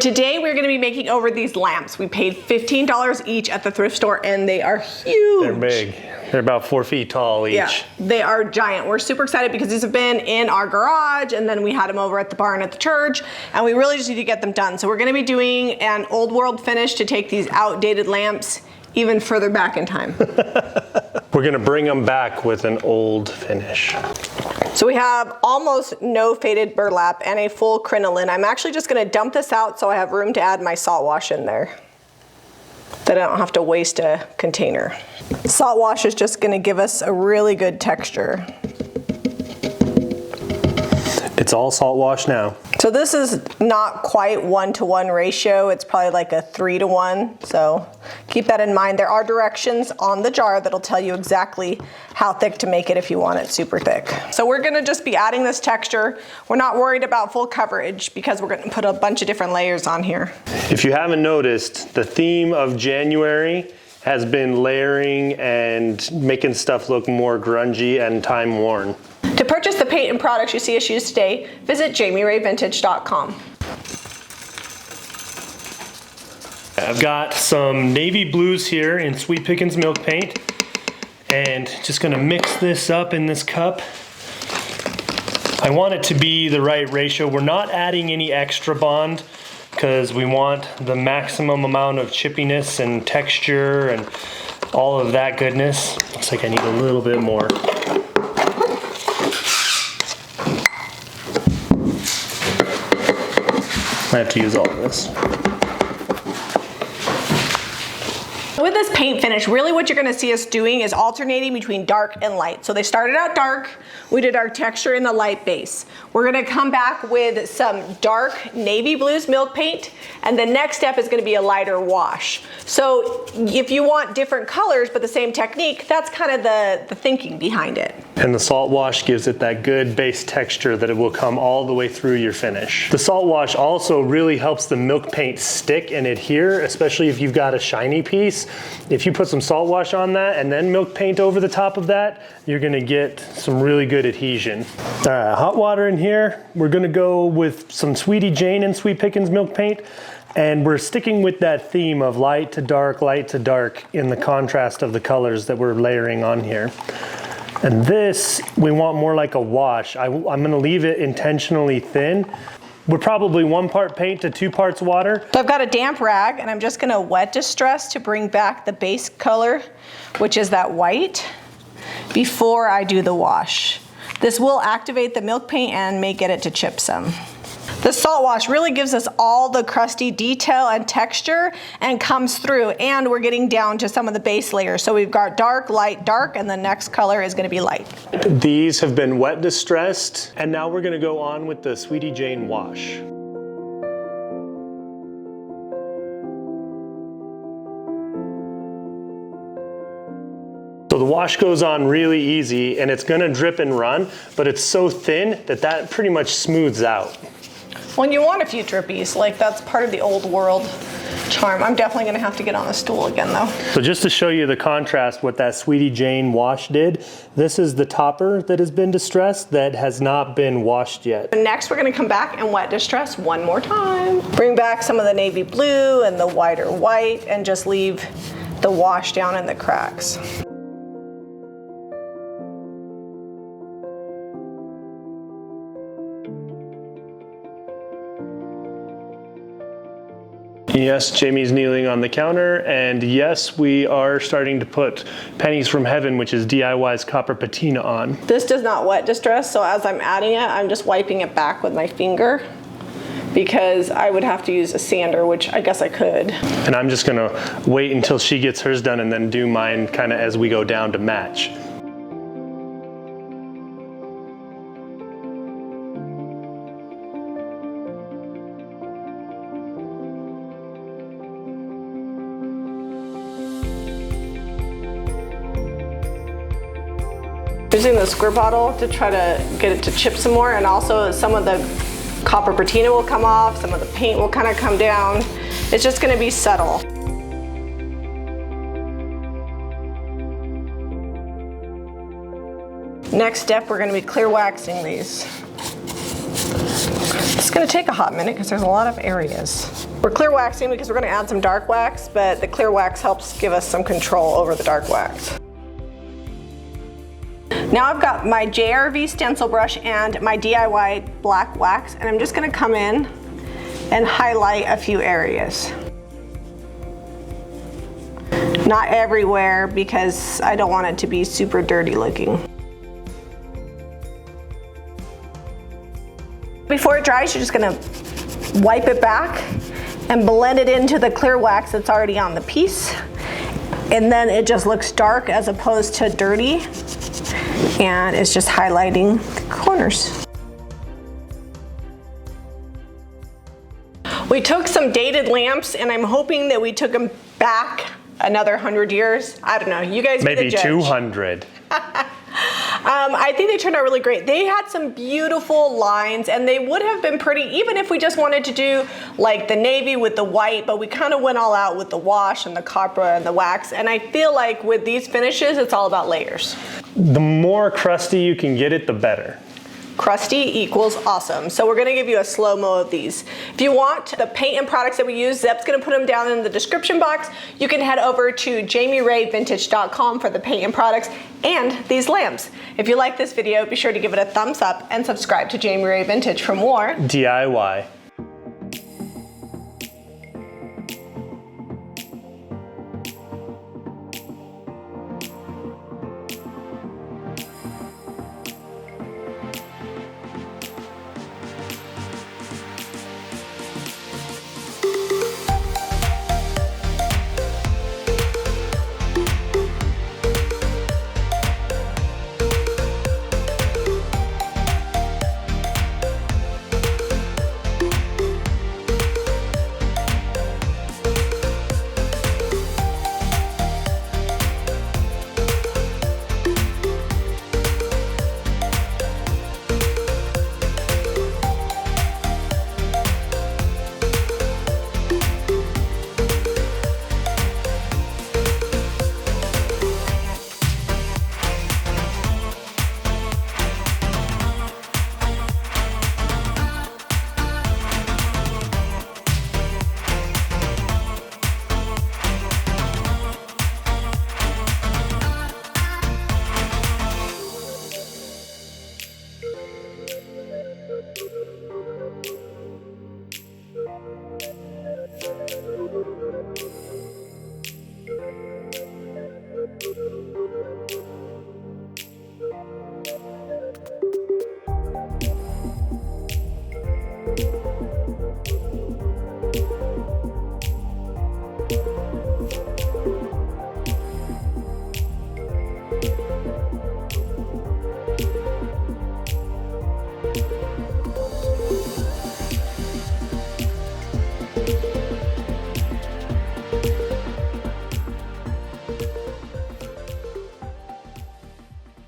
today we're gonna be making over these lamps. We paid $15 each at the thrift store and they are huge. They're big. They're about 4 feet tall each. Yeah, they are giant. We're super excited because these have been in our garage and then we had them over at the barn at the church and we really just need to get them done. So we're gonna be doing an old world finish to take these outdated lamps even further back in time. We're gonna bring them back with an old finish. So we have almost no faded burlap and a full crinoline. I'm actually just gonna dump this out so I have room to add my salt wash in there, that I don't have to waste a container. Salt wash is just gonna give us a really good texture. It's all salt wash now. So this is not quite 1-to-1 ratio. It's probably like a 3-to-1. So keep that in mind. There are directions on the jar that'll tell you exactly how thick to make it if you want it super thick. So we're gonna just be adding this texture. We're not worried about full coverage because we're gonna put a bunch of different layers on here. If you haven't noticed, the theme of January has been layering and making stuff look more grungy and time worn. To purchase the paint and products you see us use today, visit JamiRayVintage.com. I've got some navy blues here in Sweet Pickins milk paint and just gonna mix this up in this cup. I want it to be the right ratio. We're not adding any extra bond because we want the maximum amount of chippiness and texture and all of that goodness. Looks like I need a little bit more. I have to use all of this. With this paint finish, really what you're gonna see us doing is alternating between dark and light. So they started out dark, we did our texture in the light base. We're gonna come back with some dark navy blues milk paint, and the next step is gonna be a lighter wash. So if you want different colors but the same technique, that's kind of the thinking behind it. And the salt wash gives it that good base texture that it will come all the way through your finish. The salt wash also really helps the milk paint stick and adhere, especially if you've got a shiny piece. If you put some salt wash on that and then milk paint over the top of that, you're gonna get some really good adhesion. All right, hot water in here. We're gonna go with some Sweetie Jane and Sweet Pickins milk paint. And we're sticking with that theme of light to dark in the contrast of the colors that we're layering on here. And this, we want more like a wash. I'm gonna leave it intentionally thin. We're probably 1 part paint to 2 parts water. So I've got a damp rag and I'm just gonna wet distress to bring back the base color, which is that white, before I do the wash. This will activate the milk paint and may get it to chip some. The salt wash really gives us all the crusty detail and texture and comes through, and we're getting down to some of the base layers. So we've got dark, light, dark, and the next color is gonna be light. These have been wet distressed, and now we're gonna go on with the Sweetie Jane wash. So the wash goes on really easy, and it's gonna drip and run, but it's so thin that pretty much smooths out. When you want a few drippies, like that's part of the old world charm. I'm definitely gonna have to get on the stool again though. So just to show you the contrast, what that Sweetie Jane wash did, this is the topper that has been distressed that has not been washed yet. Next, we're gonna come back and wet distress one more time. Bring back some of the navy blue and the whiter white and just leave the wash down in the cracks. Yes, Jamie's kneeling on the counter, and yes, we are starting to put Pennies from Heaven, which is DIY's copper patina on. This does not wet distress, so as I'm adding it, I'm just wiping it back with my finger because I would have to use a sander, which I guess I could. And I'm just gonna wait until she gets hers done and then do mine kind of as we go down to match. Using the squirt bottle to try to get it to chip some more, and also some of the copper patina will come off, some of the paint will kind of come down. It's just going to be subtle. Next step, we're going to be clear waxing these. It's going to take a hot minute because there's a lot of areas. We're clear waxing because we're gonna add some dark wax, but the clear wax helps give us some control over the dark wax. Now I've got my JRV stencil brush and my DIY black wax, and I'm just gonna come in and highlight a few areas. Not everywhere because I don't want it to be super dirty looking. Before it dries, you're just gonna wipe it back and blend it into the clear wax that's already on the piece. And then it just looks dark as opposed to dirty. And it's just highlighting the corners. We took some dated lamps and I'm hoping that we took them back another 100 years. I don't know, you guys be the judge. Maybe 200. I think they turned out really great. They had some beautiful lines and they would have been pretty even if we just wanted to do like the navy with the white, but we kind of went all out with the wash and the copper and the wax. And I feel like with these finishes, it's all about layers. The more crusty you can get it, the better. Crusty equals awesome. So we're gonna give you a slow-mo of these. If you want the paint and products that we use, Zeb's gonna put them down in the description box. You can head over to jamirayvintage.com for the paint and products and these lamps. If you like this video, be sure to give it a thumbs up and subscribe to Jami Ray Vintage for more DIY.